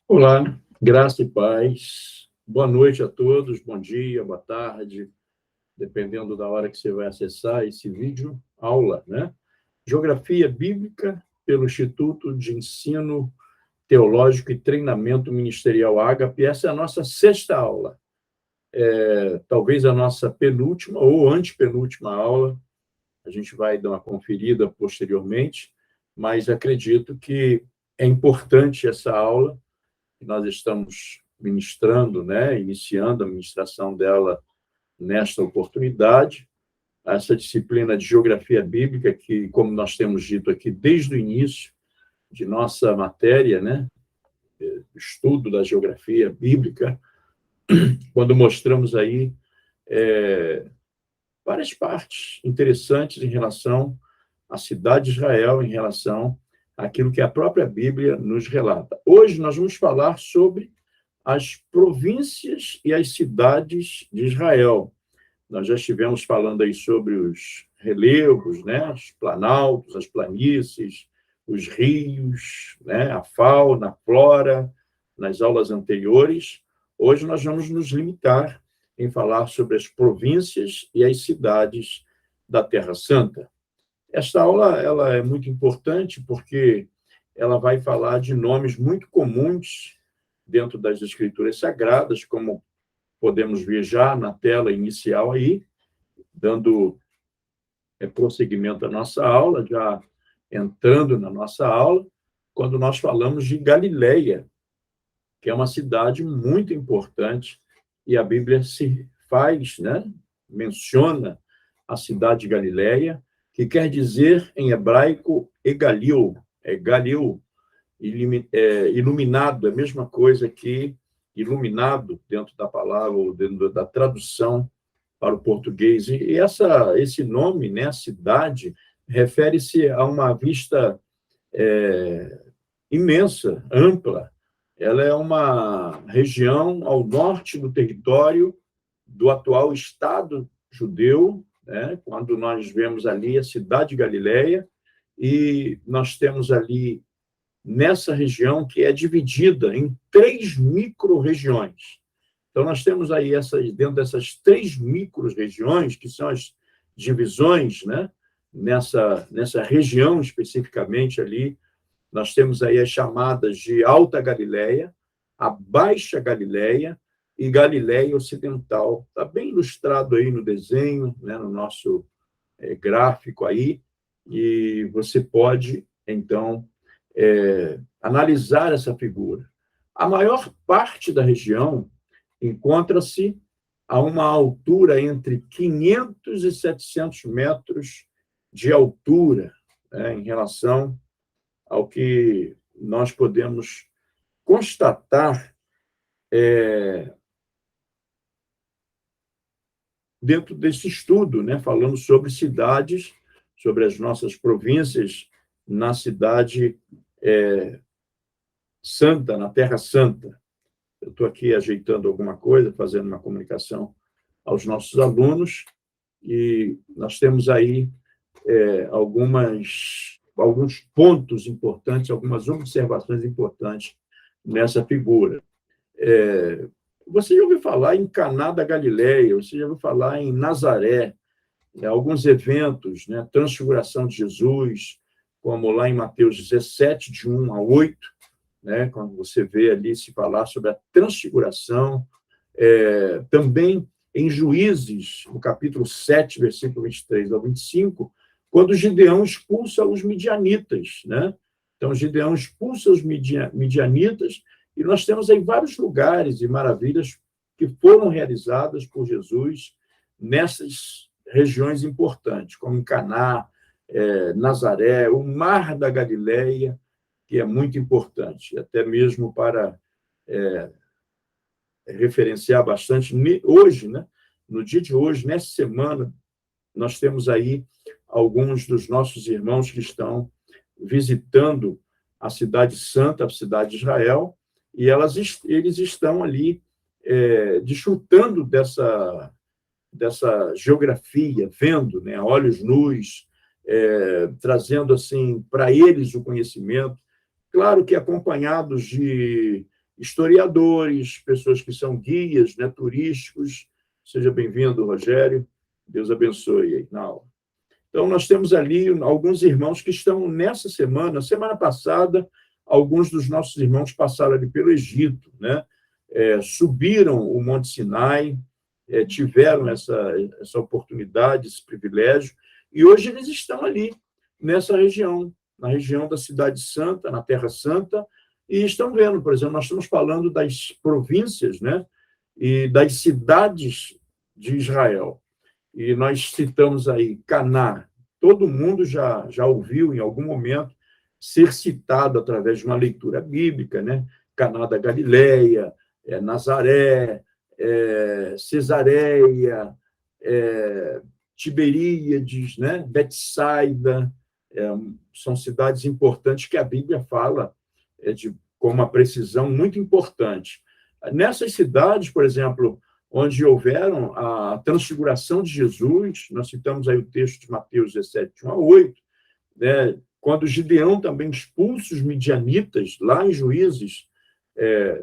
Olá, graça e paz. Boa noite a todos, bom dia, boa tarde, dependendo da hora que você vai acessar esse vídeo, aula, né? Geografia Bíblica pelo Instituto de Ensino Teológico e Treinamento Ministerial Ágape. Essa é a nossa sexta aula, talvez a nossa penúltima ou antepenúltima aula. A gente vai dar uma conferida posteriormente, mas acredito que é importante essa aula que nós estamos ministrando, né, iniciando a ministração dela nesta oportunidade, essa disciplina de Geografia Bíblica, que, como nós temos dito aqui desde o início de nossa matéria, né, estudo da Geografia Bíblica, quando mostramos aí várias partes interessantes em relação à cidade de Israel, em relação àquilo que a própria Bíblia nos relata. Hoje nós vamos falar sobre as províncias e as cidades de Israel. Nós já estivemos falando aí sobre os relevos, né, os planaltos, as planícies, os rios, né, a fauna, a flora, nas aulas anteriores. Hoje nós vamos nos limitar em falar sobre as províncias e as cidades da Terra Santa. Esta aula ela é muito importante porque ela vai falar de nomes muito comuns dentro das Escrituras Sagradas, como podemos ver já na tela inicial aí, dando prosseguimento à nossa aula, já entrando na nossa aula, quando nós falamos de Galileia, que é uma cidade muito importante, e a Bíblia se faz, né, menciona a cidade de Galileia, que quer dizer em hebraico Egalil, Galil, iluminado, é a mesma coisa que iluminado dentro da palavra, ou dentro da tradução para o português. E esse nome, né, cidade, refere-se a uma vista imensa, ampla. Ela é uma região ao norte do território do atual Estado judeu, né, quando nós vemos ali a cidade de Galileia, e nós temos ali nessa região que é dividida em 3 micro-regiões. Então, nós temos aí, dentro dessas 3 micro-regiões, que são as divisões, né? Nessa região especificamente ali, nós temos aí as chamadas de Alta Galileia, a Baixa Galileia e Galileia Ocidental. Está bem ilustrado aí no desenho, né? No nosso gráfico aí, e você pode, então, analisar essa figura. A maior parte da região encontra-se a uma altura entre 500 e 700 metros de altura, né, em relação ao que nós podemos constatar dentro desse estudo, né, falando sobre cidades, sobre as nossas províncias na cidade santa, na Terra Santa. Eu estou aqui ajeitando alguma coisa, fazendo uma comunicação aos nossos alunos, e nós temos aí alguns pontos importantes, algumas observações importantes nessa figura. Você já ouviu falar em Caná da Galileia, você já ouviu falar em Nazaré, alguns eventos, né, transfiguração de Jesus, como lá em Mateus 17, de 1 a 8, né, quando você vê ali se falar sobre a transfiguração, também em Juízes, no capítulo 7, versículo 23 ao 25, quando Gideão expulsa os midianitas, né? Então, Gideão expulsa os midianitas, e nós temos aí vários lugares e maravilhas que foram realizadas por Jesus nessas regiões importantes, como em Caná, Nazaré, o Mar da Galileia, que é muito importante, até mesmo para referenciar bastante. Hoje, né, no dia de hoje, nessa semana, nós temos aí alguns dos nossos irmãos que estão visitando a Cidade Santa, a cidade de Israel, e eles estão ali desfrutando dessa geografia, vendo, né, a olhos nus, trazendo assim para eles o conhecimento, claro que acompanhados de historiadores, pessoas que são guias, né, turísticos. Seja bem-vindo, Rogério. Deus abençoe aí na aula. Então, nós temos ali alguns irmãos que estão nessa semana passada, alguns dos nossos irmãos passaram ali pelo Egito, né? Subiram o Monte Sinai, tiveram essa oportunidade, esse privilégio, e hoje eles estão ali, nessa região, na região da Cidade Santa, na Terra Santa, e estão vendo, por exemplo, nós estamos falando das províncias, né? E das cidades de Israel. E nós citamos aí Caná. Todo mundo já ouviu, em algum momento, ser citado através de uma leitura bíblica, né? Caná da Galileia, Nazaré, Cesareia, Tiberíades, né? Betsaida, são cidades importantes que a Bíblia fala com uma precisão muito importante. Nessas cidades, por exemplo, onde houveram a transfiguração de Jesus, nós citamos aí o texto de Mateus 17, 1 a 8, né? Quando Gideão também expulsa os midianitas, lá em Juízes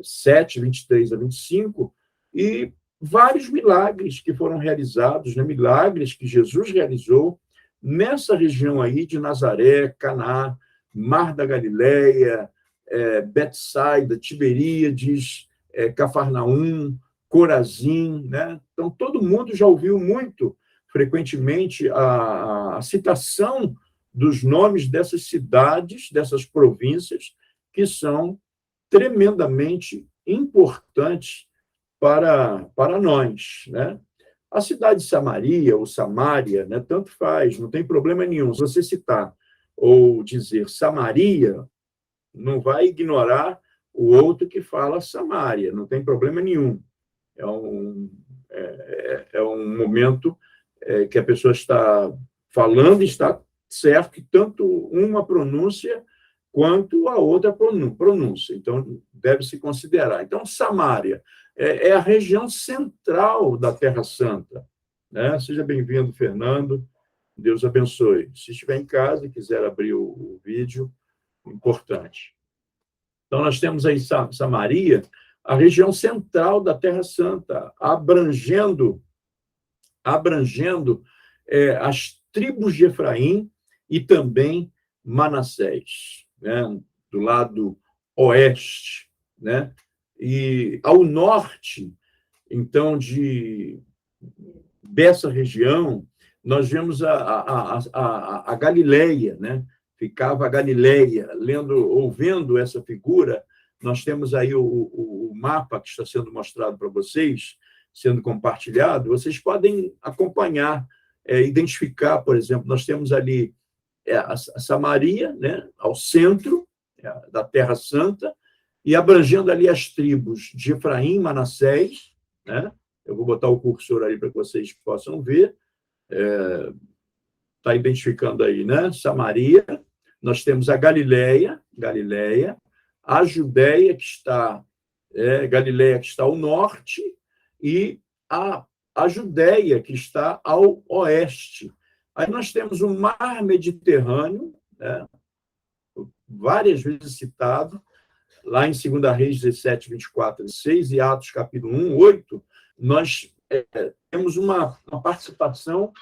7, 23 a 25, e vários milagres que foram realizados, né? Milagres que Jesus realizou nessa região aí de Nazaré, Caná, Mar da Galileia, Betsaida, Tiberíades, Cafarnaum, Corazim, né? Então, todo mundo já ouviu muito frequentemente a citação dos nomes dessas cidades, dessas províncias, que são tremendamente importantes para nós, né? A cidade de Samaria, ou Samária, né, tanto faz, não tem problema nenhum. Se você citar ou dizer Samaria, não vai ignorar o outro que fala Samária, não tem problema nenhum. É um momento que a pessoa está falando e está certo que tanto uma pronúncia quanto a outra pronúncia. Então, deve-se considerar. Então, Samária é a região central da Terra Santa, né? Seja bem-vindo, Fernando. Deus abençoe. Se estiver em casa e quiser abrir o vídeo, importante. Então, nós temos aí Samaria, a região central da Terra Santa, abrangendo as tribos de Efraim e também Manassés, né? Do lado oeste, né? E ao norte, então, dessa região, nós vemos a Galileia, né? Ficava a Galileia, vendo essa figura. Nós temos aí o mapa que está sendo mostrado para vocês, sendo compartilhado. Vocês podem acompanhar, identificar, por exemplo, nós temos ali a Samaria, né? Ao centro da Terra Santa, e abrangendo ali as tribos de Efraim, Manassés, né? Eu vou botar o cursor aí para que vocês possam ver. Está identificando aí, né? Samaria. Nós temos a Galileia, a Judéia, que está Galileia, que está ao norte, e a Judéia, que está ao oeste. Aí nós temos o Mar Mediterrâneo, né? Várias vezes citado, lá em 2 Reis 17, 24 e 6, e Atos capítulo 1, 8, nós temos uma participação,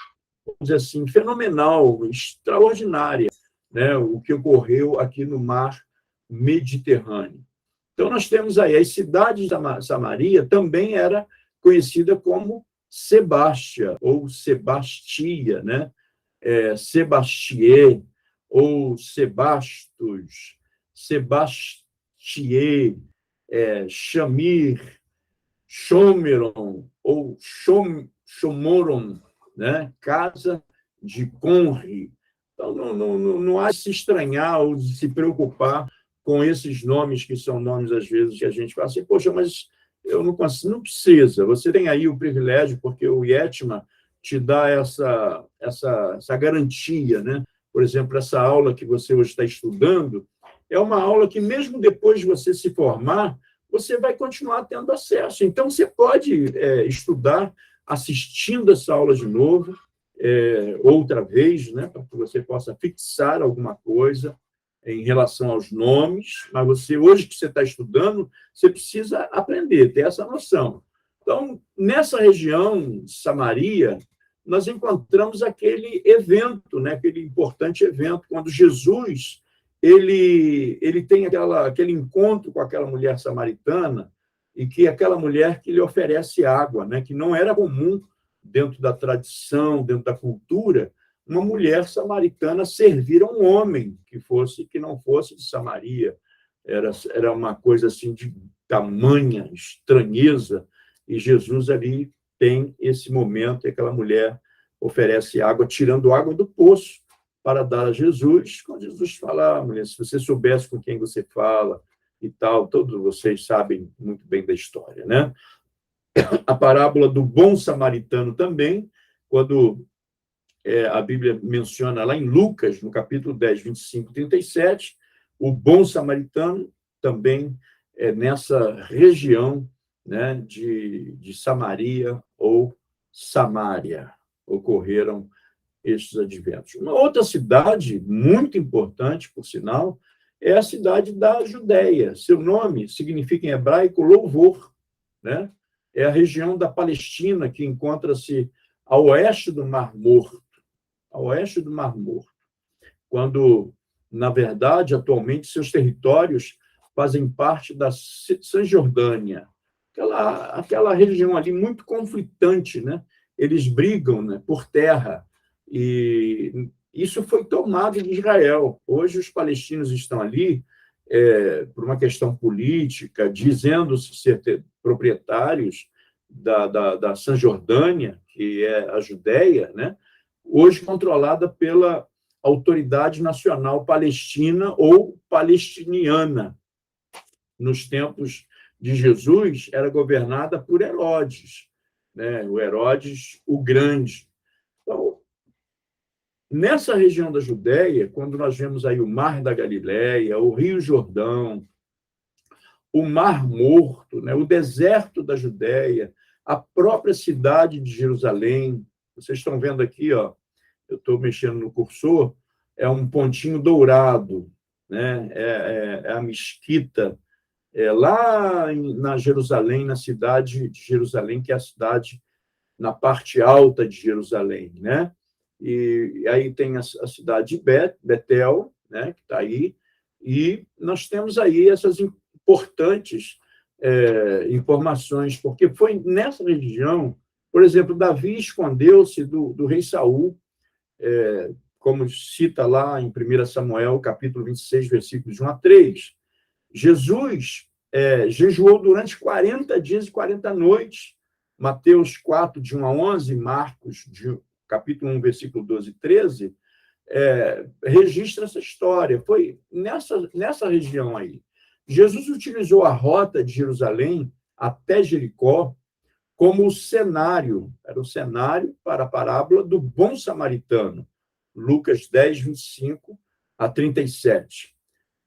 vamos dizer assim, fenomenal, extraordinária, né? O que ocorreu aqui no Mar Mediterrâneo. Então, nós temos aí as cidades da Samaria, também era conhecida como Sebastia, ou Sebastia, né? Sebastie, ou Sebastos, Sebastie, Shamir, Shomeron, ou Shomoron, né? Casa de Conri. Então, não há de se estranhar ou de se preocupar com esses nomes, que são nomes, às vezes, que a gente fala assim, poxa, mas eu não consigo, não precisa. Você tem aí o privilégio, porque o IETMA te dá essa garantia, né? Por exemplo, essa aula que você hoje está estudando é uma aula que, mesmo depois de você se formar, você vai continuar tendo acesso. Então, você pode estudar assistindo essa aula de novo, outra vez, né? Para que você possa fixar alguma coisa. em relação aos nomes, mas hoje que você está estudando, você precisa aprender, ter essa noção. Então, nessa região, Samaria, nós encontramos aquele evento, né? Aquele importante evento, quando Jesus ele tem aquele encontro com aquela mulher samaritana, e que aquela mulher que lhe oferece água, né? Que não era comum dentro da tradição, dentro da cultura, uma mulher samaritana servir a um homem que não fosse de Samaria. Era uma coisa assim de tamanha estranheza, e Jesus ali tem esse momento, e aquela mulher oferece água, tirando água do poço para dar a Jesus. Quando Jesus fala: mulher, se você soubesse com quem você fala e tal, todos vocês sabem muito bem da história, né? A parábola do bom samaritano também, quando a Bíblia menciona lá em Lucas, no capítulo 10, 25, 37, o bom samaritano também nessa região, né, de Samaria ou Samária ocorreram estes adventos. Uma outra cidade muito importante, por sinal, é a cidade da Judéia. Seu nome significa em hebraico louvor, né? É a região da Palestina que encontra-se ao oeste do Mar Morto, quando, na verdade, atualmente, seus territórios fazem parte da Cisjordânia, aquela região ali muito conflitante, né? Eles brigam, né, por terra, e isso foi tomado de Israel. Hoje, os palestinos estão ali por uma questão política, dizendo-se ser proprietários da Cisjordânia, que é a Judéia, né? Hoje controlada pela Autoridade Nacional Palestina ou Palestiniana. Nos tempos de Jesus, era governada por Herodes, né? O Herodes o Grande. Então, nessa região da Judéia, quando nós vemos aí o Mar da Galileia, o Rio Jordão, o Mar Morto, né? O deserto da Judéia, a própria cidade de Jerusalém, vocês estão vendo aqui, ó, eu estou mexendo no cursor, é um pontinho dourado, né? É a mesquita, lá na Jerusalém, na cidade de Jerusalém, que é a cidade na parte alta de Jerusalém, né? E aí tem a cidade de Betel, né? Que está aí, e nós temos aí essas importantes informações, porque foi nessa região, por exemplo, Davi escondeu-se do rei Saul, como cita lá em 1 Samuel, capítulo 26, versículos de 1 a 3. Jesus jejuou durante 40 dias e 40 noites. Mateus 4, de 1 a 11, Marcos, capítulo 1, versículo 12 e 13, registra essa história. Foi nessa região aí. Jesus utilizou a rota de Jerusalém até Jericó como o cenário, era o cenário para a parábola do bom samaritano, Lucas 10, 25 a 37.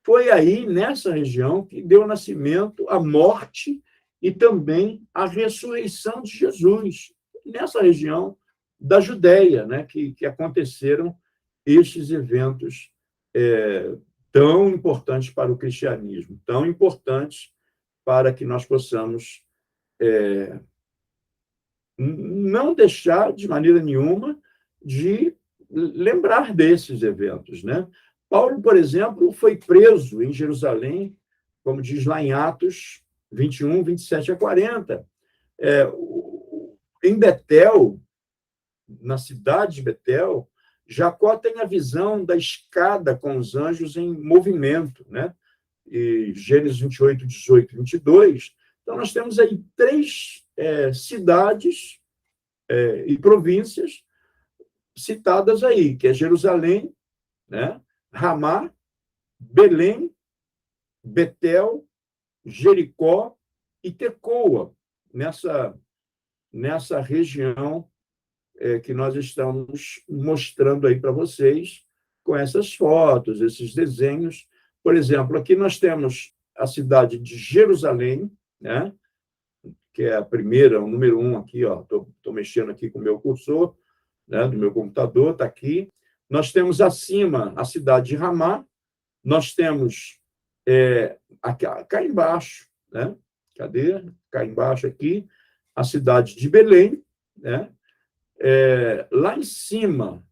Foi aí, nessa região, que deu nascimento à morte e também à ressurreição de Jesus, nessa região da Judéia, né, que aconteceram estes eventos tão importantes para o cristianismo, tão importantes para que nós possamos não deixar, de maneira nenhuma, de lembrar desses eventos, né? Paulo, por exemplo, foi preso em Jerusalém, como diz lá em Atos 21, 27 a 40. Em Betel, na cidade de Betel, Jacó tem a visão da escada com os anjos em movimento, né? E Gênesis 28, 18 e 22. Então, nós temos aí 3 cidades e províncias citadas aí, que é Jerusalém, né? Ramá, Belém, Betel, Jericó e Tecoa, nessa região que nós estamos mostrando aí para vocês, com essas fotos, esses desenhos. Por exemplo, aqui nós temos a cidade de Jerusalém, né? Que é a primeira, o número 1 aqui, estou mexendo aqui com o meu cursor, né, do meu computador, está aqui. Nós temos acima a cidade de Ramá, Nós temos cá embaixo, né? Cadê? Cá embaixo aqui, a cidade de Belém, né? Lá em cima,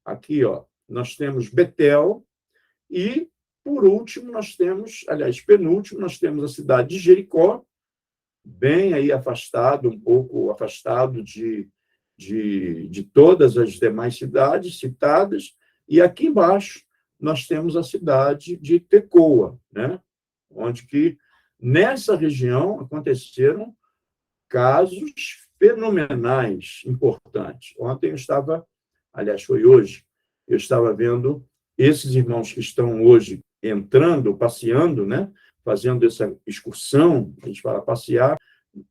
aqui, ó, nós temos Betel, e, por último, penúltimo, nós temos a cidade de Jericó, bem aí afastado, um pouco afastado de todas as demais cidades citadas, e aqui embaixo nós temos a cidade de Tecoa, né? Onde que, nessa região, aconteceram casos fenomenais, importantes. Ontem foi hoje, eu estava vendo esses irmãos que estão hoje entrando, passeando, né? Fazendo essa excursão, a gente fala passear,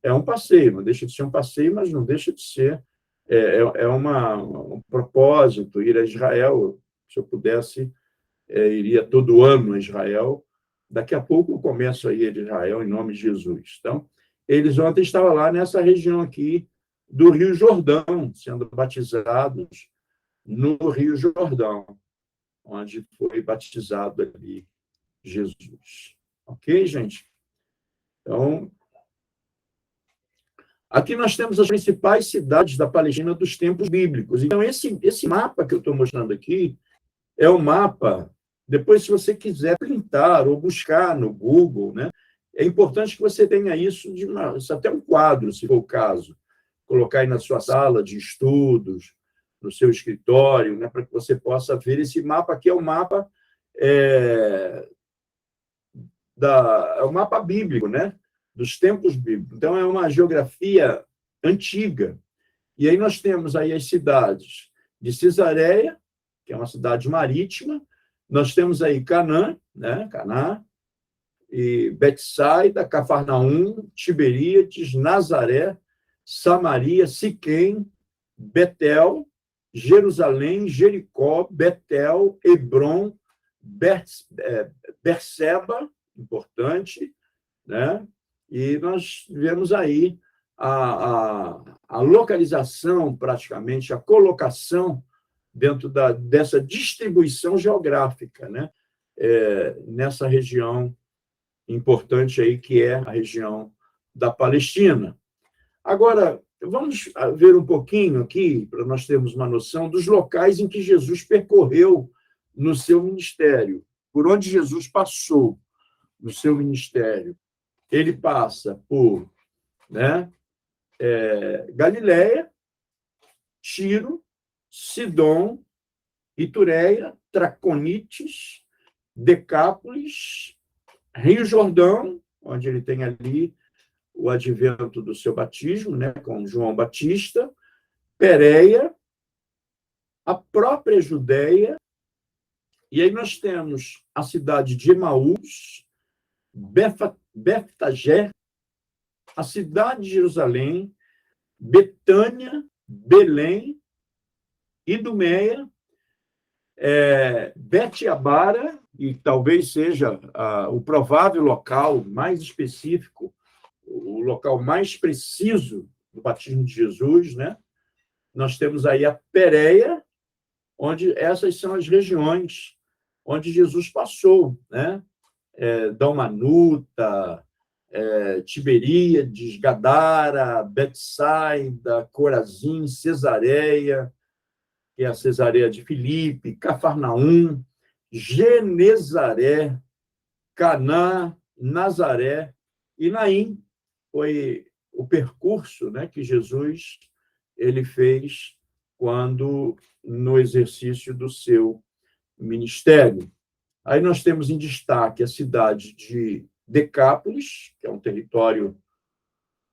é um passeio, não deixa de ser um passeio, mas não deixa de ser um propósito, ir a Israel. Se eu pudesse, iria todo ano a Israel. Daqui a pouco eu começo a ir a Israel em nome de Jesus. Então, eles ontem estavam lá nessa região aqui do Rio Jordão, sendo batizados no Rio Jordão, onde foi batizado ali Jesus. Ok, gente? Então, aqui nós temos as principais cidades da Palestina dos tempos bíblicos. Então, esse mapa que eu estou mostrando aqui é o mapa. Depois, se você quiser printar ou buscar no Google, né, é importante que você tenha isso até um quadro, se for o caso. Colocar aí na sua sala de estudos, no seu escritório, né, para que você possa ver esse mapa. Aqui é o mapa o mapa bíblico, né, dos tempos bíblicos. Então, é uma geografia antiga. E aí nós temos aí as cidades de Cesareia, que é uma cidade marítima. Nós temos aí Canaã, né, Caná, e Betsaida, Cafarnaum, Tiberíades, Nazaré, Samaria, Siquém, Betel, Jerusalém, Jericó, Betel, Hebrom, Berseba, importante, né? E nós vemos aí a localização, praticamente, a colocação dentro dessa distribuição geográfica, né? Nessa região importante aí, que é a região da Palestina. Agora, vamos ver um pouquinho aqui, para nós termos uma noção dos locais em que Jesus percorreu no seu ministério, por onde Jesus passou no seu ministério. Ele passa por, né, Galileia, Tiro, Sidom, Itureia, Traconites, Decápolis, Rio Jordão, onde ele tem ali o advento do seu batismo, né, com João Batista, Pérea, a própria Judéia, e aí nós temos a cidade de Emaús, Betfagé, a cidade de Jerusalém, Betânia, Belém, Idumeia, Betiabara, e talvez seja o provável local mais específico, o local mais preciso do batismo de Jesus, né? Nós temos aí a Pérea, onde essas são as regiões onde Jesus passou, né? Dalmanuta, Tiberíades, Gadara, Betsaida, Corazim, Cesareia, que é a Cesareia de Filipe, Cafarnaum, Genezaré, Caná, Nazaré e Naim. Foi o percurso, né, que Jesus ele fez quando no exercício do seu ministério. Aí nós temos em destaque a cidade de Decápolis, que é um território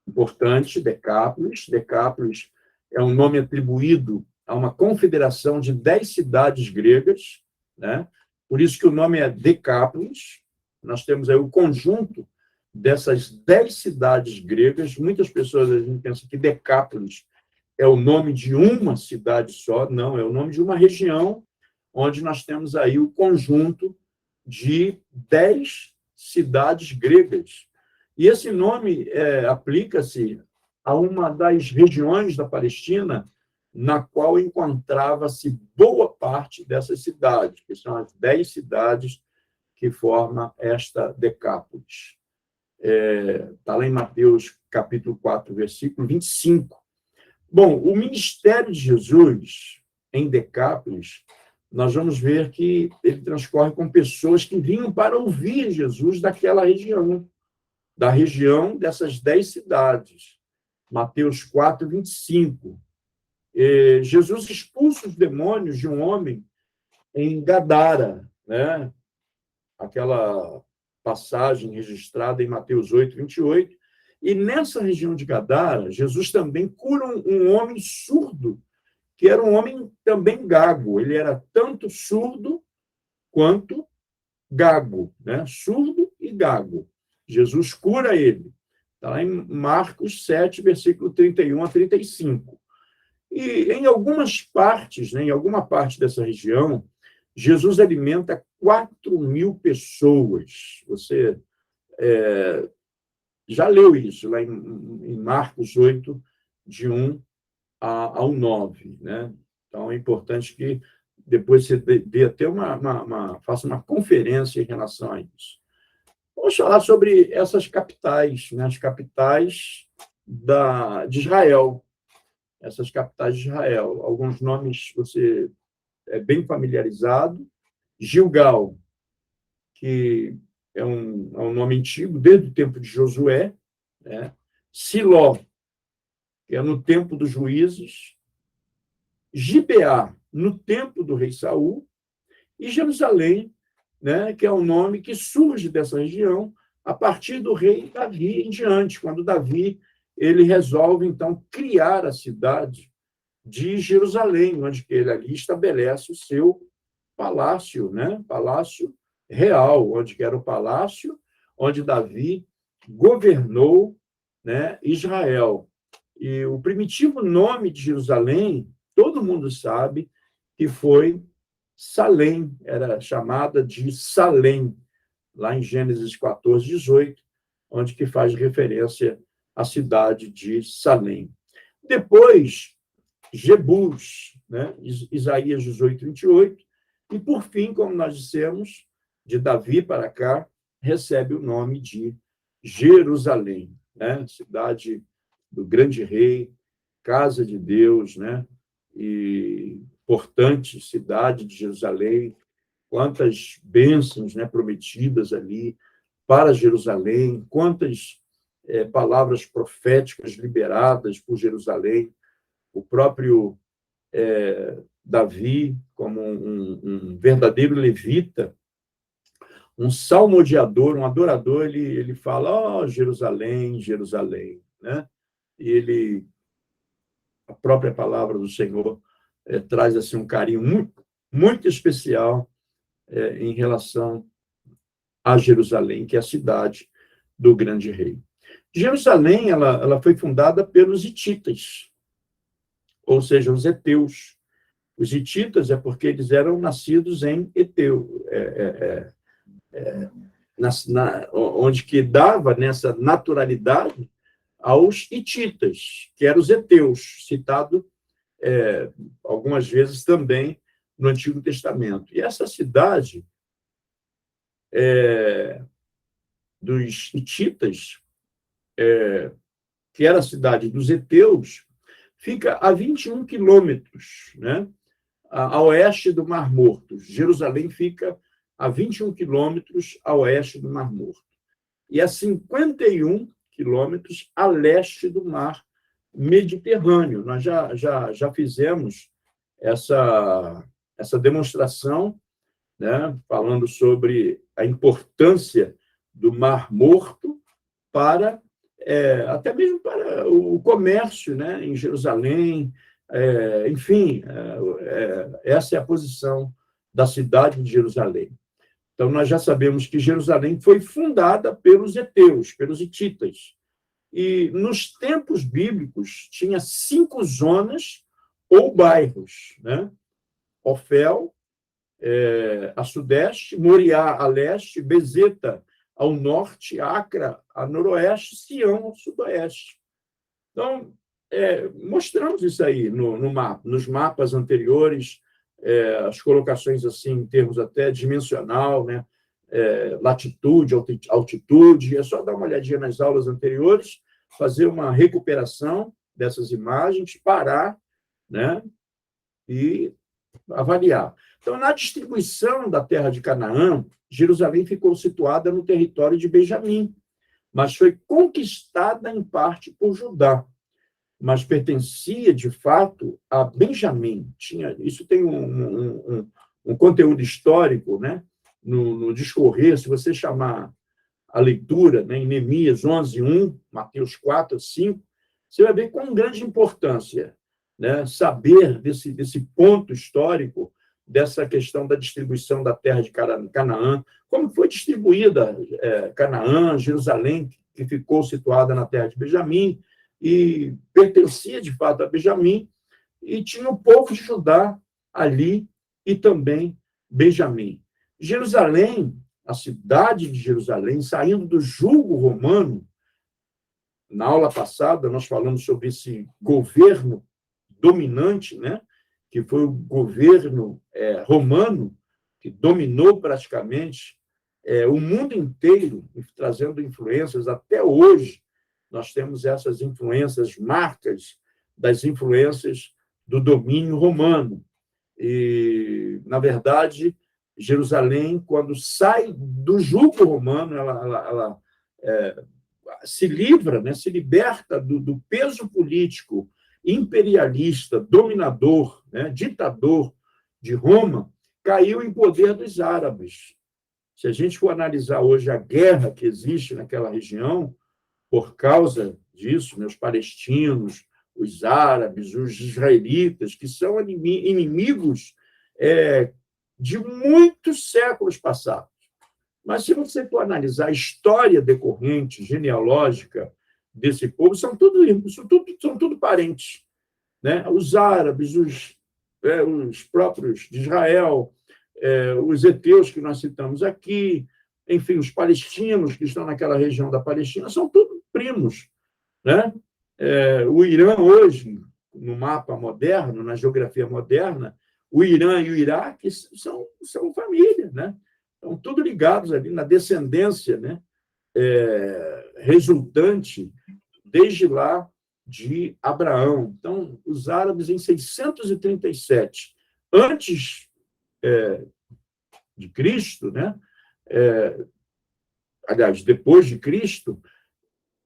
importante, Decápolis. Decápolis é um nome atribuído a uma confederação de 10 cidades gregas, né? Por isso que o nome é Decápolis. Nós temos aí o conjunto dessas 10 cidades gregas. Muitas pessoas a gente pensa que Decápolis é o nome de uma cidade só. Não, é o nome de uma região onde nós temos aí o conjunto de 10 cidades gregas. E esse nome aplica-se a uma das regiões da Palestina na qual encontrava-se boa parte dessas cidades, que são as 10 cidades que forma esta Decápolis. Está lá em Mateus, capítulo 4, versículo 25. Bom, o ministério de Jesus em Decápolis, nós vamos ver que ele transcorre com pessoas que vinham para ouvir Jesus daquela região, da região dessas 10 cidades. Mateus 4, 25. Jesus expulsa os demônios de um homem em Gadara, né? Aquela passagem registrada em Mateus 8, 28. E nessa região de Gadara, Jesus também cura um homem surdo, que era um homem também gago. Ele era tanto surdo quanto gago, né? Surdo e gago. Jesus cura ele. Está lá em Marcos 7, versículo 31 a 35. E em algumas partes, né, em alguma parte dessa região, Jesus alimenta 4.000 pessoas. Você já leu isso lá em Marcos 8, de 1 ao 9. Né? Então, é importante que depois você dê até faça uma conferência em relação a isso. Vamos falar sobre essas capitais, né? As capitais de Israel. Essas capitais de Israel. Alguns nomes você é bem familiarizado. Gilgal, que é um nome antigo, desde o tempo de Josué. Né? Siló, que é no tempo dos juízes. Gibeá, no tempo do rei Saul. E Jerusalém, né, que é um nome que surge dessa região a partir do rei Davi em diante, quando Davi ele resolve, então, criar a cidade de Jerusalém, onde ele ali estabelece o seu palácio, né? Palácio real, onde era o palácio onde Davi governou, né, Israel. E o primitivo nome de Jerusalém, todo mundo sabe que foi Salém, era chamada de Salém, lá em Gênesis 14, 18, onde que faz referência à cidade de Salém. Depois, Jebus, né? Isaías 18, 28, e, por fim, como nós dissemos, de Davi para cá, recebe o nome de Jerusalém, né? Cidade do grande rei, casa de Deus, né? E importante cidade de Jerusalém, quantas bênçãos, né, prometidas ali para Jerusalém, quantas palavras proféticas liberadas por Jerusalém, o próprio Davi, como um verdadeiro levita, um salmodiador, um adorador, ele fala, ó, Jerusalém, Jerusalém, né? E a própria palavra do Senhor traz assim um carinho muito, muito especial em relação a Jerusalém, que é a cidade do grande rei. Jerusalém ela foi fundada pelos hititas, ou seja, os heteus. Os hititas é porque eles eram nascidos em Eteu, onde que dava nessa naturalidade aos hititas, que eram os heteus, citado algumas vezes também no Antigo Testamento. E essa cidade dos hititas, que era a cidade dos heteus, fica a 21 quilômetros, né, a oeste do Mar Morto. Jerusalém fica a 21 quilômetros a oeste do Mar Morto. E a 51 quilômetros a leste do Mar Mediterrâneo. Nós já fizemos essa demonstração, né, falando sobre a importância do Mar Morto para até mesmo para o comércio, né, em Jerusalém. Enfim, essa é a posição da cidade de Jerusalém. Então, nós já sabemos que Jerusalém foi fundada pelos heteus, pelos hititas. E, nos tempos bíblicos, tinha 5 zonas ou bairros, né? Ofel, a sudeste, Moriá, a leste, Bezeta, ao norte, Acra, a noroeste, Sião, ao sudoeste. Então, mostramos isso aí no mapa, nos mapas anteriores, as colocações assim, em termos até dimensional, né? latitude, altitude. É só dar uma olhadinha nas aulas anteriores, fazer uma recuperação dessas imagens, parar, né, e avaliar. Então, na distribuição da terra de Canaã, Jerusalém ficou situada no território de Benjamim, mas foi conquistada em parte por Judá, mas pertencia, de fato, a Benjamim. Isso tem um conteúdo histórico, né, no discorrer. Se você chamar a leitura, né, em Neemias 11:1, Mateus 4:5, você vai ver com grande importância, né, saber desse ponto histórico, dessa questão da distribuição da terra de Canaã, como foi distribuída Canaã, Jerusalém, que ficou situada na terra de Benjamim, e pertencia, de fato, a Benjamim, e tinha o povo de Judá ali, e também Benjamim. Jerusalém, a cidade de Jerusalém, saindo do jugo romano, na aula passada nós falamos sobre esse governo dominante, né, que foi o governo romano, que dominou praticamente o mundo inteiro, trazendo influências até hoje. Nós temos essas influências, marcas das influências do domínio romano. E, na verdade, Jerusalém, quando sai do jugo romano, ela se livra, né, se liberta do peso político imperialista, dominador, né, ditador de Roma, caiu em poder dos árabes. Se a gente for analisar hoje a guerra que existe naquela região, por causa disso, né, os palestinos, os árabes, os israelitas, que são inimigos de muitos séculos passados. Mas, se você for analisar a história decorrente, genealógica desse povo, são tudo parentes, né? Os árabes, os próprios de Israel, os heteus que nós citamos aqui, enfim, os palestinos que estão naquela região da Palestina, são todos primos, né? O Irã, hoje, no mapa moderno, na geografia moderna, o Irã e o Iraque são família, né? Estão tudo ligados ali na descendência, né, resultante desde lá de Abraão. Então, os árabes, em 637, antes de Cristo, né, aliás, depois de Cristo,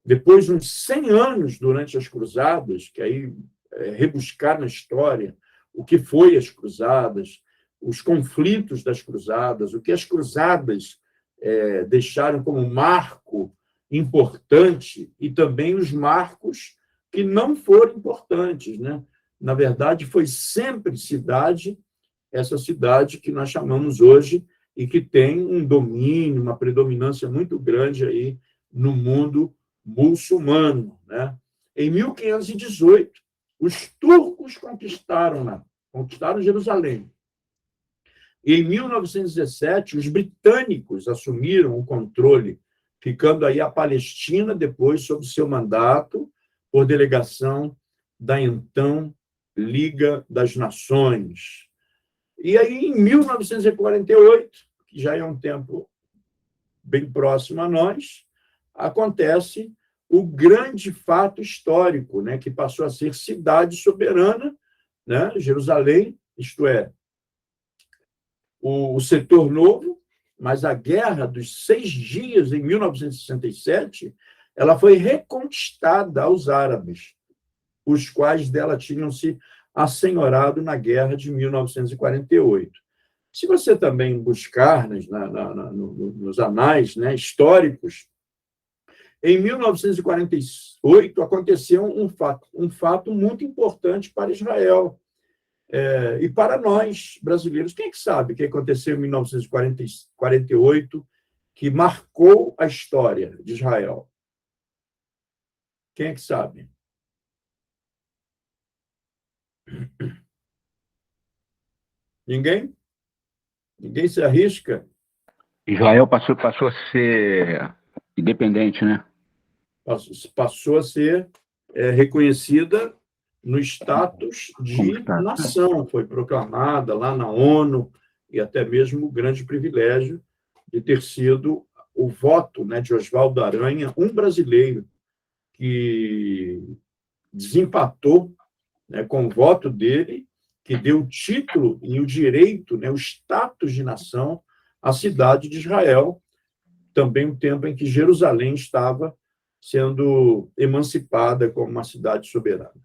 depois de uns 100 anos durante as cruzadas, que aí rebuscar na história o que foi as cruzadas, os conflitos das cruzadas, o que as cruzadas deixaram como marco importante e também os marcos que não foram importantes, né? Na verdade, foi sempre essa cidade que nós chamamos hoje e que tem um domínio, uma predominância muito grande aí no mundo muçulmano, né? Em 1518, os turcos conquistaram Jerusalém. E, em 1917, os britânicos assumiram o controle, ficando aí a Palestina depois sob seu mandato, por delegação da então Liga das Nações. E aí, em 1948, que já é um tempo bem próximo a nós, acontece o grande fato histórico, né, que passou a ser cidade soberana, né, Jerusalém, isto é, o setor novo, mas a Guerra dos 6 Dias, em 1967, ela foi reconquistada aos árabes, os quais dela tinham se assenhorado na Guerra de 1948. Se você também buscar nos anais, né, históricos, em 1948 aconteceu um fato muito importante para Israel, e para nós, brasileiros. Quem é que sabe o que aconteceu em 1948 que marcou a história de Israel? Quem é que sabe? Ninguém? Ninguém se arrisca? Israel passou a ser independente, né? Passou a ser reconhecida no status de nação. Foi proclamada lá na ONU, e até mesmo o grande privilégio de ter sido o voto, né, de Oswaldo Aranha, um brasileiro que desempatou, né, com o voto dele, que deu o título e o direito, né, o status de nação à cidade de Israel, também um tempo em que Jerusalém estava sendo emancipada como uma cidade soberana.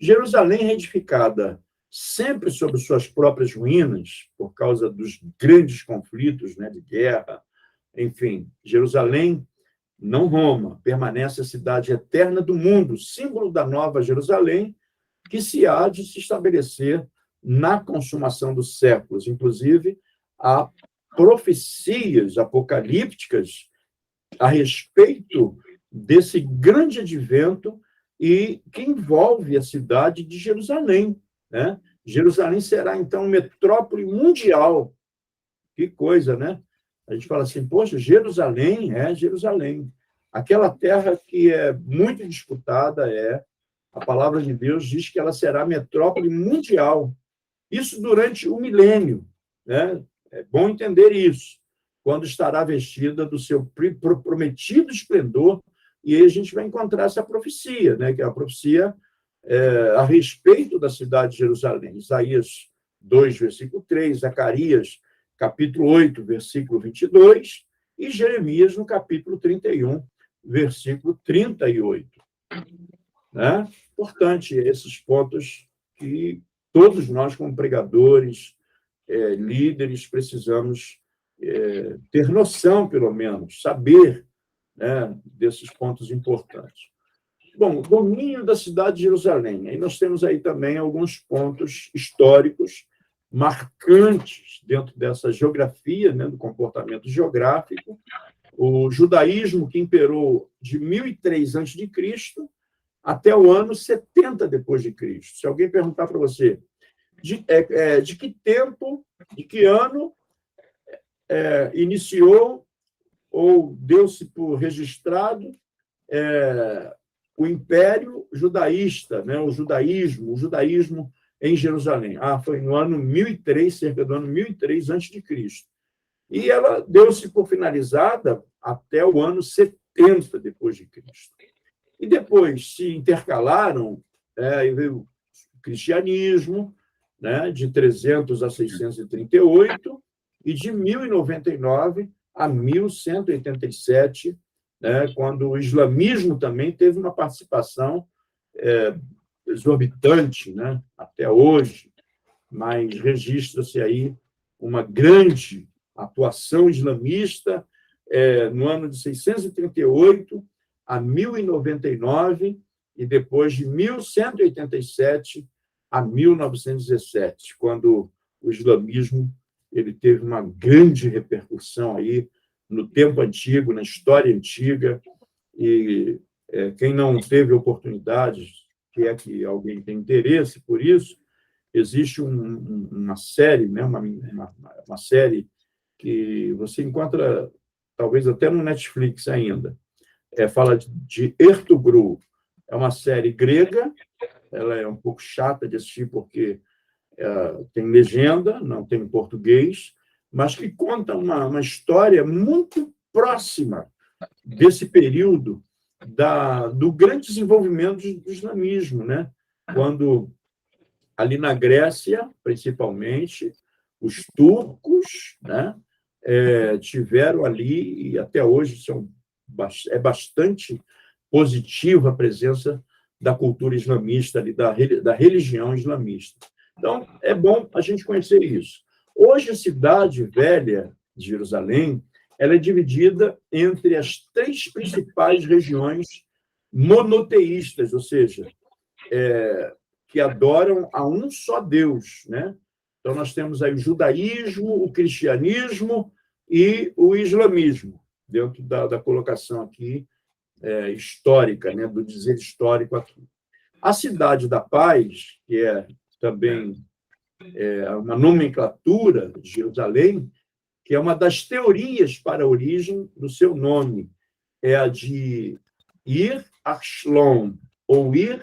Jerusalém reedificada sempre sobre suas próprias ruínas, por causa dos grandes conflitos, né, de guerra, enfim, Jerusalém, não Roma, permanece a cidade eterna do mundo, símbolo da nova Jerusalém, que se há de se estabelecer na consumação dos séculos. Inclusive, há profecias apocalípticas a respeito desse grande advento e que envolve a cidade de Jerusalém, né? Jerusalém será, então, metrópole mundial. Que coisa, né? A gente fala assim, poxa, Jerusalém é Jerusalém. Aquela terra que é muito disputada a palavra de Deus diz que ela será metrópole mundial. Isso durante o milênio, né? É bom entender isso. Quando estará vestida do seu prometido esplendor, e aí a gente vai encontrar essa profecia, né? Que é a profecia a respeito da cidade de Jerusalém. Isaías 2, versículo 3, Zacarias, capítulo 8, versículo 22, e Jeremias, no capítulo 31, versículo 38. Né? Importante esses pontos que todos nós, como pregadores, líderes, precisamos ter noção, pelo menos, saber, né, desses pontos importantes. Bom, domínio da cidade de Jerusalém. Aí nós temos aí também alguns pontos históricos marcantes dentro dessa geografia, né, do comportamento geográfico. O judaísmo, que imperou de 1003 a.C. até o ano 70 depois de Cristo. Se alguém perguntar para você de que tempo, de que ano iniciou ou deu-se por registrado o Império Judaísta, né, o judaísmo em Jerusalém. Foi no ano 1003, cerca do ano 1003 a.C. E ela deu-se por finalizada até o ano 70 depois de Cristo. E depois se intercalaram, veio o cristianismo, né, de 300 a 638, e de 1099 a 1187, né, quando o islamismo também teve uma participação exorbitante, né, até hoje, mas registra-se aí uma grande atuação islamista no ano de 638 a 1099 e depois de 1187 a 1917, quando o islamismo ele teve uma grande repercussão aí no tempo antigo, na história antiga, e quem não teve oportunidade, que é que alguém tem interesse por isso, existe uma série, né, uma série que você encontra talvez até no Netflix ainda, fala de Ertugrul. É uma série grega, ela é um pouco chata de assistir porque tem legenda, não tem em português, mas que conta uma história muito próxima desse período do grande desenvolvimento do islamismo, né? Quando, ali na Grécia, principalmente, os turcos, né, tiveram ali, e até hoje é bastante positiva a presença da cultura islamista, ali, da religião islamista. Então, é bom a gente conhecer isso. Hoje, a cidade velha de Jerusalém ela é dividida entre as 3 principais regiões monoteístas, ou seja, que adoram a um só Deus, né? Então, nós temos aí o judaísmo, o cristianismo e o islamismo, dentro da colocação aqui histórica, né? Do dizer histórico aqui. A Cidade da Paz, que é também uma nomenclatura de Jerusalém, que é uma das teorias para a origem do seu nome, é a de Ir Ashlon, ou Ir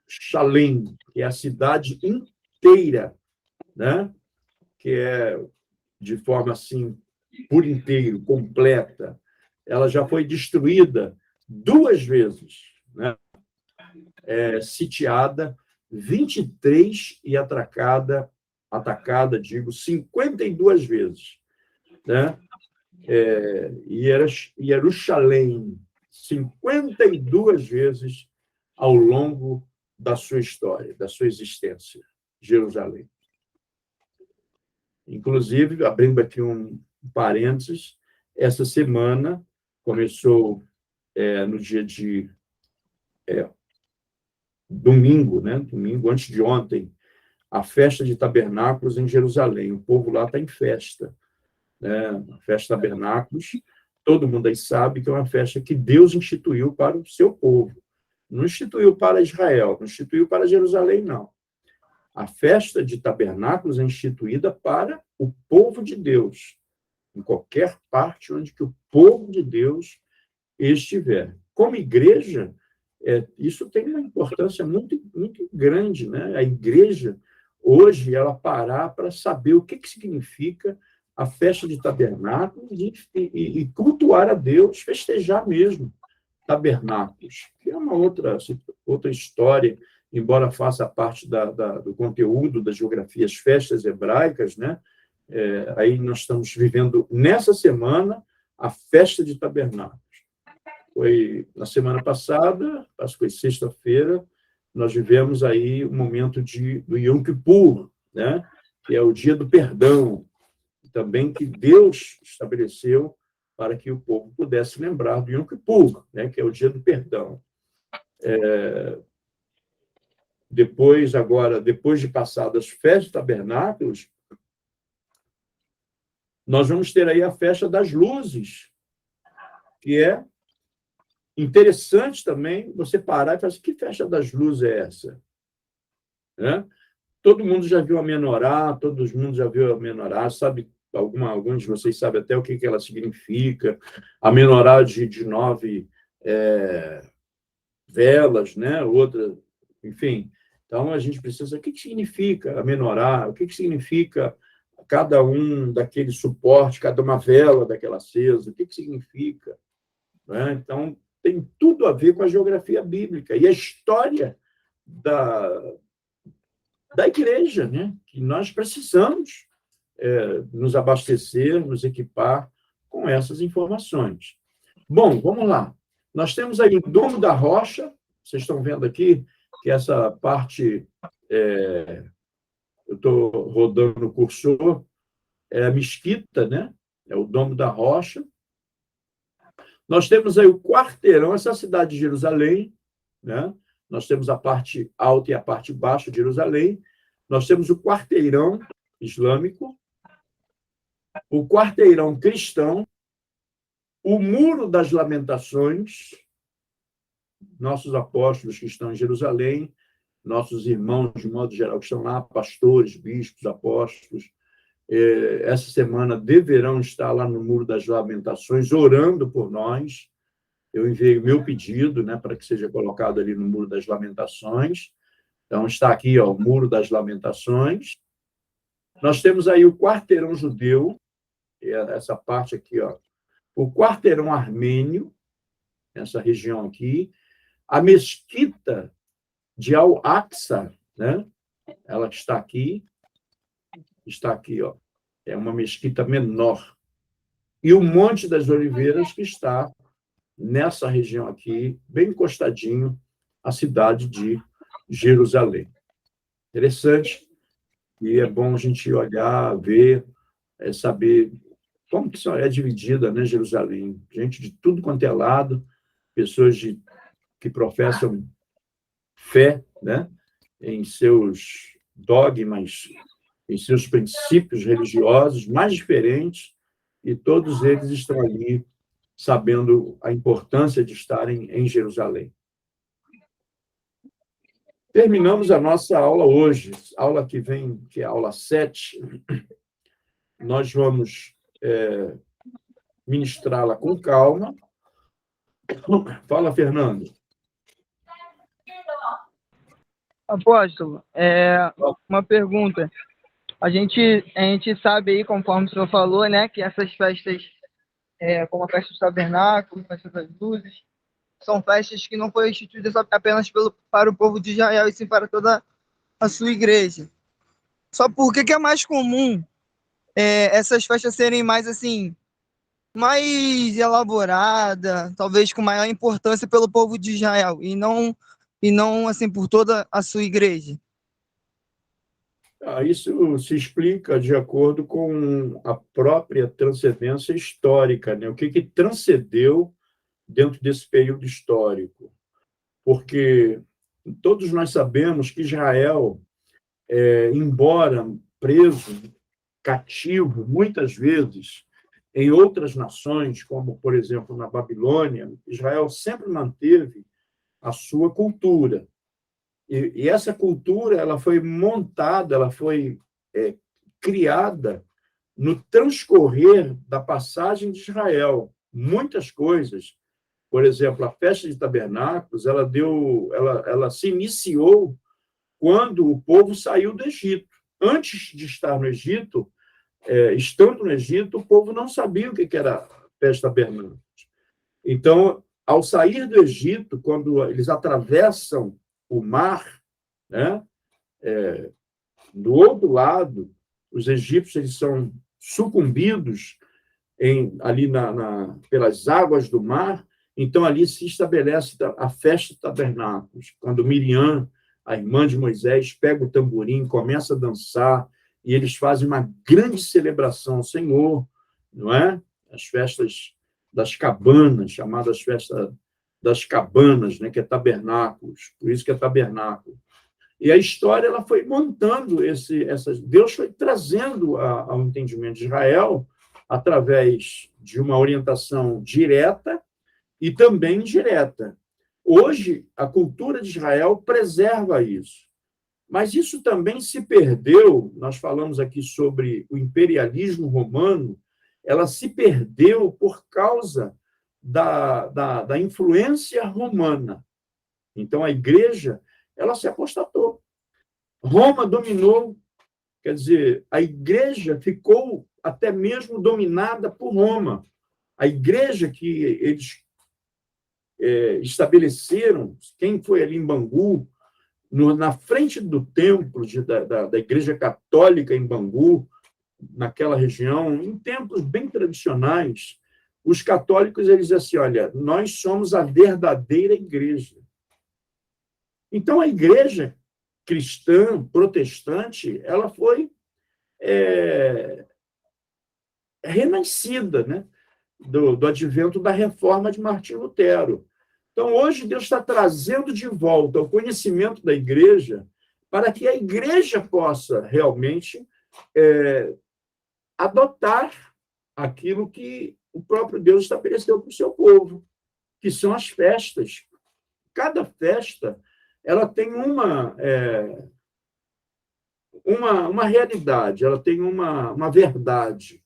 Shalem, que é a cidade inteira, né? Que é, de forma assim, por inteiro, completa. Ela já foi destruída 2 vezes, né? Sitiada 23 e atacada, digo, 52 vezes, né? E Jerusalém, 52 vezes ao longo da sua história, da sua existência, Jerusalém. Inclusive, abrindo aqui um parênteses, essa semana começou no dia de domingo, né? Domingo, antes de ontem, a festa de tabernáculos em Jerusalém. O povo lá está em festa, né? A festa de tabernáculos, todo mundo aí sabe que é uma festa que Deus instituiu para o seu povo. Não instituiu para Israel, não instituiu para Jerusalém, não. A festa de tabernáculos é instituída para o povo de Deus, em qualquer parte onde que o povo de Deus estiver. Como igreja, isso tem uma importância muito, muito grande, né? A igreja, hoje, ela parar para saber o que significa a festa de tabernáculos e cultuar a Deus, festejar mesmo tabernáculos, que é uma outra história, embora faça parte do conteúdo das geografias festas hebraicas, né? Aí nós estamos vivendo, nessa semana, a festa de tabernáculos. Foi na semana passada, acho que foi sexta-feira, nós vivemos aí o momento do Yom Kippur, né? Que é o dia do perdão, também que Deus estabeleceu para que o povo pudesse lembrar do Yom Kippur, né? Que é o dia do perdão. Depois de passadas as festas de tabernáculos, nós vamos ter aí a festa das luzes, que é interessante também você parar e falar assim, que festa das luzes é essa? Né? Todo mundo já viu a menorá, sabe, alguns de vocês sabem até o que ela significa. A menorá de 9 velas, né? Outra, enfim. Então, a gente precisa saber o que significa a menorá, o que significa cada um daquele suporte, cada uma vela daquela acesa, o que significa. Né? Então, tem tudo a ver com a geografia bíblica e a história da igreja, né? Que nós precisamos nos abastecer, nos equipar com essas informações. Bom, vamos lá. Nós temos aí o Domo da Rocha, vocês estão vendo aqui que essa parte, eu estou rodando o cursor, é a mesquita, né? É o Domo da Rocha. Nós temos aí o quarteirão, essa cidade de Jerusalém, né? Nós temos a parte alta e a parte baixa de Jerusalém. Nós temos o quarteirão islâmico, o quarteirão cristão, o Muro das Lamentações, nossos apóstolos que estão em Jerusalém, nossos irmãos, de modo geral, que estão lá, pastores, bispos, apóstolos, essa semana deverão estar lá no Muro das Lamentações, orando por nós. Eu enviei o meu pedido, né, para que seja colocado ali no Muro das Lamentações. Então, está aqui, ó, o Muro das Lamentações. Nós temos aí o quarteirão judeu, essa parte aqui, ó, o quarteirão armênio, essa região aqui, a mesquita de Al-Aqsa, né? Ela está aqui, ó, é uma mesquita menor. E o Monte das Oliveiras, que está nessa região aqui, bem encostadinho, a cidade de Jerusalém. Interessante, e é bom a gente olhar, ver, saber como que é dividida, né, Jerusalém. Gente de tudo quanto é lado, pessoas que professam fé, né, em seus dogmas, em seus princípios religiosos mais diferentes, e todos eles estão ali sabendo a importância de estarem em Jerusalém. Terminamos a nossa aula hoje, aula que vem, que é a aula 7. Nós vamos ministrá-la com calma. Fala, Fernando. Apóstolo, uma pergunta. A gente sabe aí, conforme o senhor falou, né, que essas festas, como a festa dos tabernáculos, a festa das luzes, são festas que não foram instituídas apenas para o povo de Israel, e sim para toda a sua igreja. Só porque que é mais comum essas festas serem mais assim, mais elaborada, talvez com maior importância pelo povo de Israel e não assim por toda a sua igreja. Isso se explica de acordo com a própria transcendência histórica, né? O que transcendeu dentro desse período histórico? Porque todos nós sabemos que Israel, embora preso, cativo, muitas vezes, em outras nações, como, por exemplo, na Babilônia, Israel sempre manteve a sua cultura. E essa cultura ela foi montada, ela foi criada no transcorrer da passagem de Israel. Muitas coisas, por exemplo, a festa de tabernáculos, ela se iniciou quando o povo saiu do Egito. Antes de estar no Egito, estando no Egito, o povo não sabia o que era a festa de tabernáculos. Então, ao sair do Egito, quando eles atravessam o mar, né, do outro lado, os egípcios eles são sucumbidos ali pelas águas do mar, então ali se estabelece a festa de tabernáculos, quando Miriam, a irmã de Moisés, pega o tamborim, começa a dançar, e eles fazem uma grande celebração ao Senhor, não é? As festas das cabanas, chamadas festas das cabanas, né, que é tabernáculos, por isso que é tabernáculo. E a história ela foi montando Deus foi trazendo ao entendimento de Israel através de uma orientação direta e também indireta. Hoje, a cultura de Israel preserva isso. Mas isso também se perdeu, nós falamos aqui sobre o imperialismo romano, ela se perdeu por causa da influência romana. Então, a igreja ela se apostatou. Roma dominou, quer dizer, a igreja ficou até mesmo dominada por Roma. A igreja que eles estabeleceram, quem foi ali em Bangu, na frente do templo da Igreja Católica em Bangu, naquela região, em templos bem tradicionais, os católicos eles dizem assim, olha, nós somos a verdadeira igreja. Então, a igreja cristã, protestante, ela foi renascida, né? do advento da reforma de Martim Lutero. Então, hoje, Deus está trazendo de volta o conhecimento da igreja para que a igreja possa realmente adotar aquilo que o próprio Deus estabeleceu para o seu povo, que são as festas. Cada festa ela tem uma realidade, ela tem uma verdade,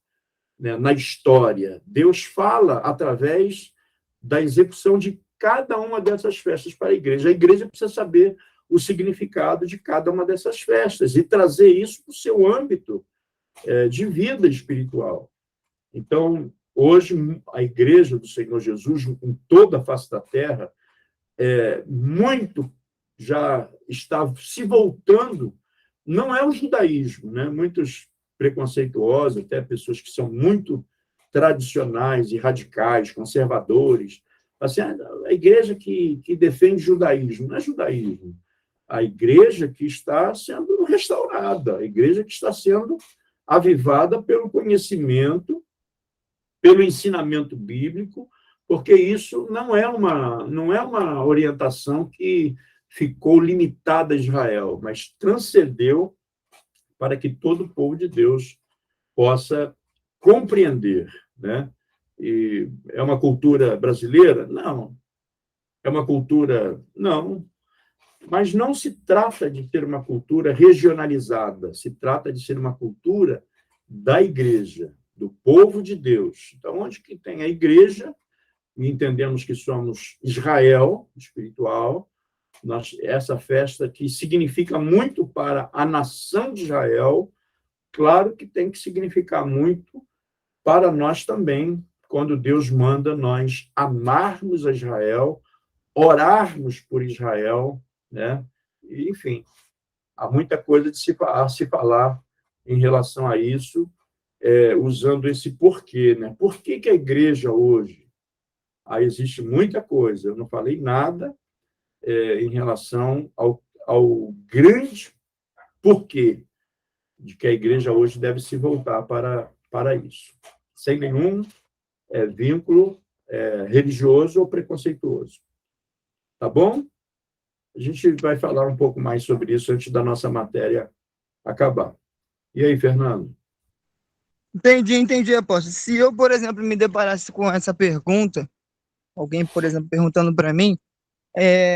né, na história. Deus fala através da execução de cada uma dessas festas para a igreja. A igreja precisa saber o significado de cada uma dessas festas e trazer isso para o seu âmbito de vida espiritual. Então, hoje, a igreja do Senhor Jesus, em toda a face da terra, muito já está se voltando, não é o judaísmo, né? Muitos preconceituosos, até pessoas que são muito tradicionais e radicais, conservadores, assim, a igreja que defende judaísmo, não é judaísmo, a igreja que está sendo restaurada, a igreja que está sendo avivada pelo conhecimento, pelo ensinamento bíblico, porque isso não é uma orientação que ficou limitada a Israel, mas transcendeu para que todo o povo de Deus possa compreender, né? E é uma cultura brasileira? Não. É uma cultura? Não. Mas não se trata de ter uma cultura regionalizada, se trata de ser uma cultura da igreja, do povo de Deus. Então, onde que tem a igreja, e entendemos que somos Israel espiritual, essa festa que significa muito para a nação de Israel, claro que tem que significar muito para nós também, quando Deus manda nós amarmos a Israel, orarmos por Israel, né? E, enfim, há muita coisa a se falar em relação a isso, usando esse porquê, né? Por que que a igreja hoje? Aí existe muita coisa. Eu não falei nada em relação ao grande porquê de que a igreja hoje deve se voltar para isso, sem nenhum vínculo religioso ou preconceituoso. Tá bom? A gente vai falar um pouco mais sobre isso antes da nossa matéria acabar. E aí, Fernando? Entendi, apóstolo. Se eu, por exemplo, me deparasse com essa pergunta, alguém, por exemplo, perguntando para mim,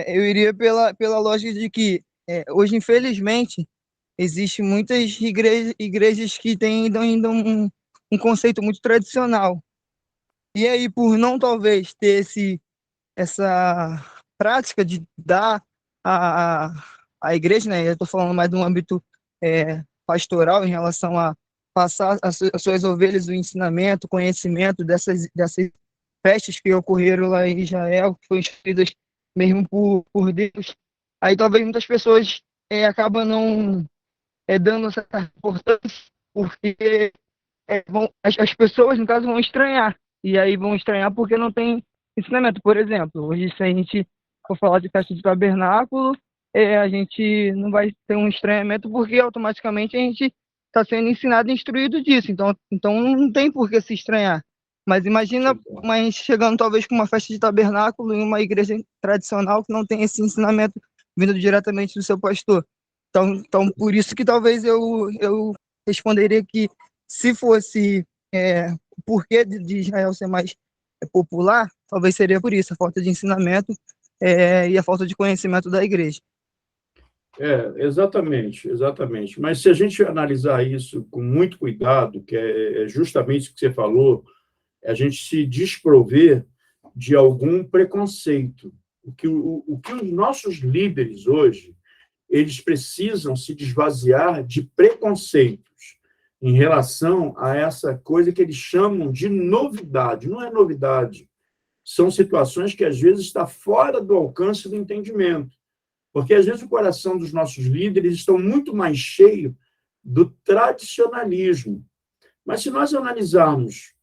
eu iria pela lógica de que hoje, infelizmente, existem muitas igrejas que têm ainda um conceito muito tradicional. E aí, por não talvez ter essa prática de dar a, a, a igreja, né? Eu estou falando mais de um âmbito pastoral em relação a passar as suas ovelhas o ensinamento, conhecimento dessas festas que ocorreram lá em Israel, que foram instituídas mesmo por Deus. Aí talvez muitas pessoas acabam não dando essa importância, porque as pessoas, no caso, vão estranhar. E aí vão estranhar porque não tem ensinamento. Por exemplo, hoje, se a gente for falar de festa de tabernáculo, a gente não vai ter um estranhamento porque automaticamente a gente está sendo ensinado e instruído disso. Então não tem por que se estranhar. Mas imagina mas chegando talvez com uma festa de tabernáculo em uma igreja tradicional que não tem esse ensinamento vindo diretamente do seu pastor. Então por isso que talvez eu responderia que se fosse o porquê de Israel ser mais popular, talvez seria por isso, a falta de ensinamento e a falta de conhecimento da igreja. Exatamente, exatamente. Mas se a gente analisar isso com muito cuidado, que é justamente o que você falou, a gente se desprover de algum preconceito. O que os nossos líderes hoje, eles precisam se desvaziar de preconceitos em relação a essa coisa que eles chamam de novidade. Não é novidade. São situações que, às vezes, está fora do alcance do entendimento. Porque, às vezes, o coração dos nossos líderes estão muito mais cheio do tradicionalismo. Mas, se nós analisarmos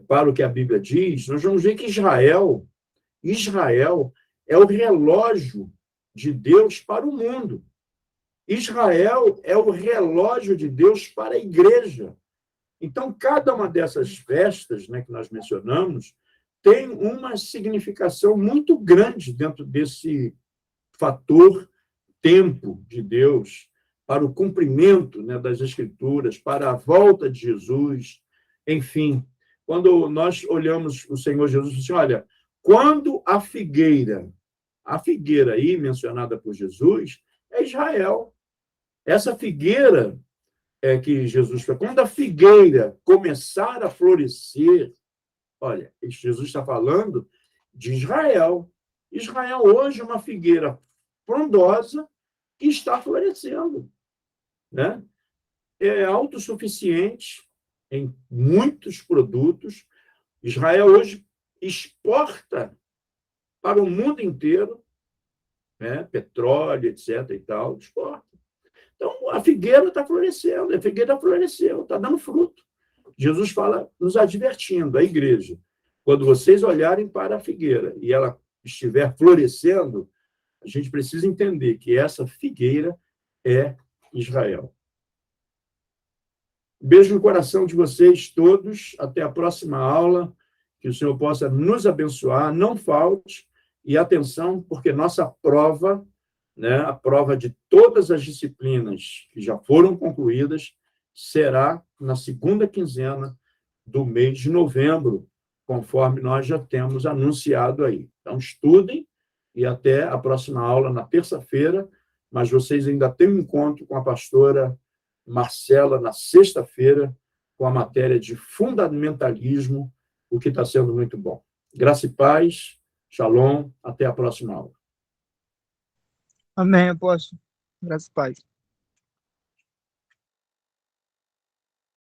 para o que a Bíblia diz, nós vamos ver que Israel é o relógio de Deus para o mundo. Israel é o relógio de Deus para a igreja. Então, cada uma dessas festas, né, que nós mencionamos tem uma significação muito grande dentro desse fator tempo de Deus para o cumprimento, né, das Escrituras, para a volta de Jesus. Enfim, quando nós olhamos o Senhor Jesus, assim, olha, quando a figueira aí mencionada por Jesus, é Israel. Essa figueira que Jesus falou, quando a figueira começar a florescer, olha, Jesus está falando de Israel. Israel hoje é uma figueira frondosa que está florescendo, né? É autossuficiente em muitos produtos. Israel hoje exporta para o mundo inteiro, né? Petróleo, etc. e tal, exporta. Então, a figueira está florescendo, a figueira floresceu, está dando fruto. Jesus fala, nos advertindo, a igreja, quando vocês olharem para a figueira e ela estiver florescendo, a gente precisa entender que essa figueira é Israel. Beijo no coração de vocês todos. Até a próxima aula. Que o Senhor possa nos abençoar. Não falte. E atenção, porque nossa prova, né, a prova de todas as disciplinas que já foram concluídas, será na segunda quinzena do mês de novembro, conforme nós já temos anunciado aí. Então, estudem e até a próxima aula na terça-feira, mas vocês ainda têm um encontro com a pastora Marcela na sexta-feira, com a matéria de fundamentalismo, o que está sendo muito bom. Graça e paz, shalom, até a próxima aula. Amém, apóstolo. Graças a Deus.